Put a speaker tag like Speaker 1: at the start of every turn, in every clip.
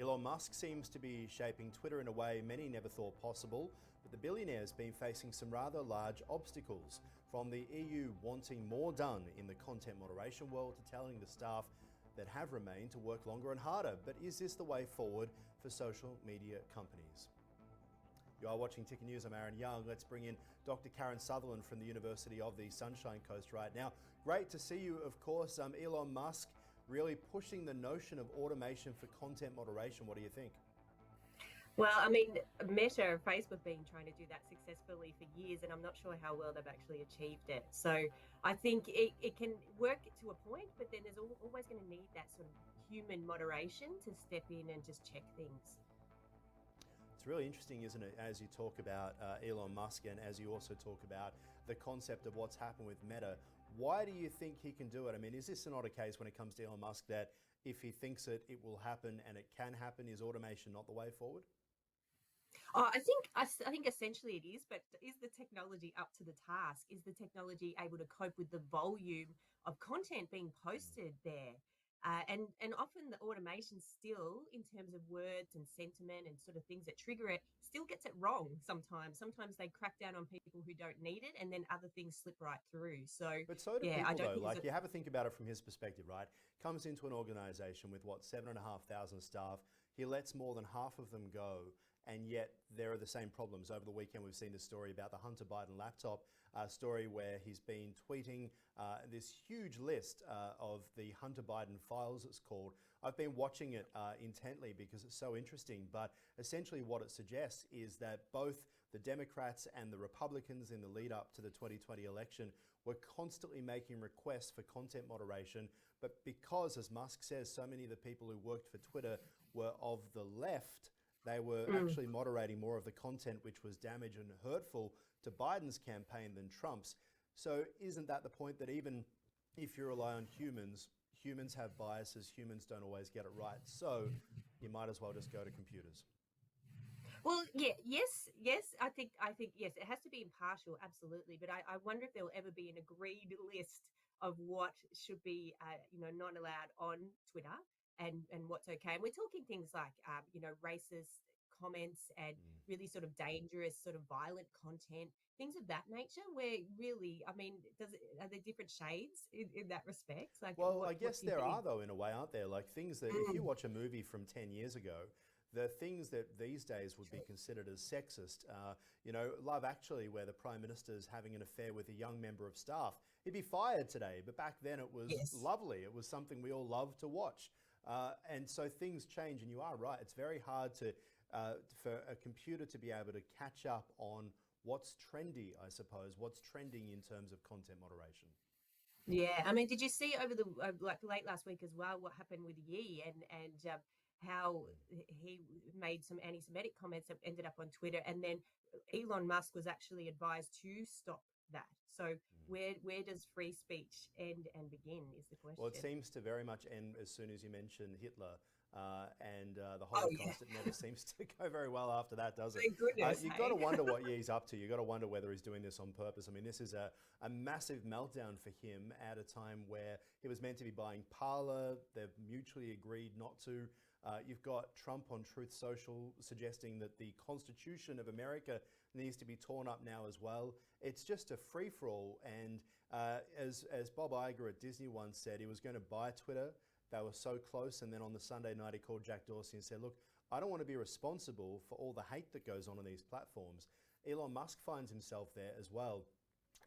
Speaker 1: Elon Musk seems to be shaping Twitter in a way many never thought possible, but the billionaire's been facing some rather large obstacles, from the EU wanting more done in the content moderation world to telling the staff that have remained to work longer and harder. But is this the way forward for social media companies? You are watching Ticker News. I'm Aaron Young. Let's bring in Dr. Karen Sutherland from the University of the Sunshine Coast right now. Great to see you, of course. Elon Musk really pushing the notion of automation for content moderation. What do you think?
Speaker 2: Well, I mean, Meta, Facebook, been trying to do that successfully for years, and I'm not sure how well they've actually achieved it. So I think it can work to a point, but then there's always going to need that sort of human moderation to step in and just check things.
Speaker 1: It's really interesting, isn't it, as you talk about Elon Musk and as you also talk about the concept of what's happened with Meta. Why do you think he can do it? I mean, is this not a case when it comes to Elon Musk that if he thinks it will happen and it can happen, is automation not the way forward?
Speaker 2: I think essentially it is, but is the technology up to the task? Is the technology able to cope with the volume of content being posted there? And often the automation still, in terms of words and sentiment and sort of things that trigger it, still gets it wrong sometimes. Sometimes they crack down on people who don't need it, and then other things slip right through.
Speaker 1: But so do people, though. Like, you have to think about it from his perspective, right? Comes into an organization with, 7,500 staff. He lets more than half of them go. And yet there are the same problems. Over the weekend, we've seen the story about the Hunter Biden laptop story, where he's been tweeting this huge list of the Hunter Biden files, it's called. I've been watching it intently because it's so interesting. But essentially what it suggests is that both the Democrats and the Republicans in the lead up to the 2020 election were constantly making requests for content moderation. But because, as Musk says, so many of the people who worked for Twitter were of the left, they were actually moderating more of the content which was damaging and hurtful to Biden's campaign than Trump's. So isn't that the point, that even if you rely on humans, humans have biases, humans don't always get it right. So you might as well just go to computers.
Speaker 2: Well, yes. I think yes, it has to be impartial, absolutely. But I wonder if there will ever be an agreed list of what should be, not allowed on Twitter and what's okay. And we're talking things like, racist comments and really sort of dangerous, sort of violent content, things of that nature. Where really, I mean, are there different shades in that respect? Like,
Speaker 1: well, I guess there are, though, in a way, aren't there? Like things that if you watch a movie from 10 years ago, the things that these days would be considered as sexist, Love Actually, where the Prime Minister is having an affair with a young member of staff, he'd be fired today. But back then it was lovely. It was something we all loved to watch. And so things change, and you are right. It's very hard for a computer to be able to catch up on what's trendy, I suppose, what's trending in terms of content moderation.
Speaker 2: Yeah, I mean, did you see over the late last week as well what happened with Yi and how he made some anti-Semitic comments that ended up on Twitter, and then Elon Musk was actually advised to stop that. So where does free speech end and begin is the question.
Speaker 1: Well, it seems to very much end as soon as you mention Hitler and the Holocaust. It never seems to go very well after that, does it?
Speaker 2: Thank goodness.
Speaker 1: You've got to wonder what Yi's up to. You've got to wonder whether he's doing this on purpose. I mean, this is a massive meltdown for him at a time where he was meant to be buying Parler. They've mutually agreed not to. You've got Trump on Truth Social suggesting that the Constitution of America needs to be torn up now as well. It's just a free-for-all. And as Bob Iger at Disney once said, he was going to buy Twitter. They were so close. And then on the Sunday night, he called Jack Dorsey and said, look, I don't want to be responsible for all the hate that goes on these platforms. Elon Musk finds himself there as well.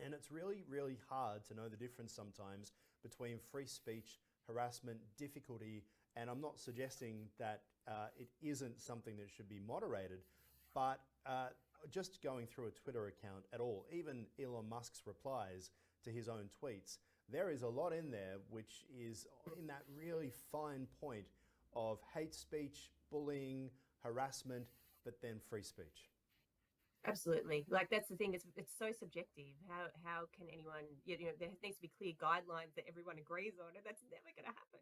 Speaker 1: And it's really, really hard to know the difference sometimes between free speech, harassment, difficulty. And I'm not suggesting that it isn't something that should be moderated, but just going through a Twitter account at all, even Elon Musk's replies to his own tweets, there is a lot in there which is in that really fine point of hate speech, bullying, harassment, but then free speech.
Speaker 2: Absolutely. Like, that's the thing. It's so subjective. How can anyone, there needs to be clear guidelines that everyone agrees on, and that's never going to happen.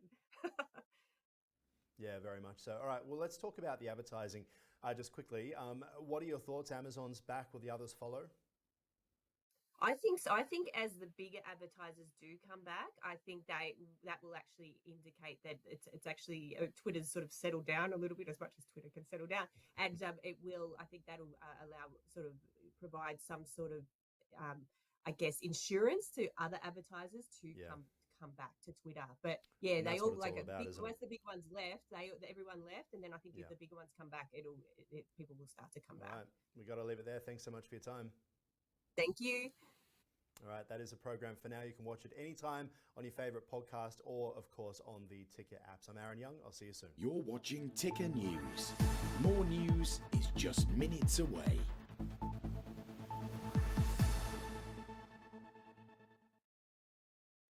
Speaker 1: Yeah, very much so. All right, well, let's talk about the advertising just quickly. What are your thoughts? Amazon's back. Will the others follow?
Speaker 2: I think so. I think as the bigger advertisers do come back, I think that will actually indicate that it's actually Twitter's sort of settled down a little bit, as much as Twitter can settle down, and it will. I think that'll allow sort of provide some sort of, I guess, insurance to other advertisers to
Speaker 1: Yeah.
Speaker 2: come back to Twitter. But yeah,
Speaker 1: And
Speaker 2: they
Speaker 1: that's what
Speaker 2: all
Speaker 1: it's
Speaker 2: like
Speaker 1: all about, isn't it?
Speaker 2: once the big ones left, everyone left, and then I think if
Speaker 1: Yeah.
Speaker 2: the bigger ones come back, people will start to come
Speaker 1: All
Speaker 2: back.
Speaker 1: right. We got to leave it there. Thanks so much for your time.
Speaker 2: Thank you.
Speaker 1: All right, that is a program for now. You can watch it anytime on your favorite podcast or, of course, on the Ticker apps. I'm Aaron Young. I'll see you soon.
Speaker 3: You're watching Ticker News. More news is just minutes away.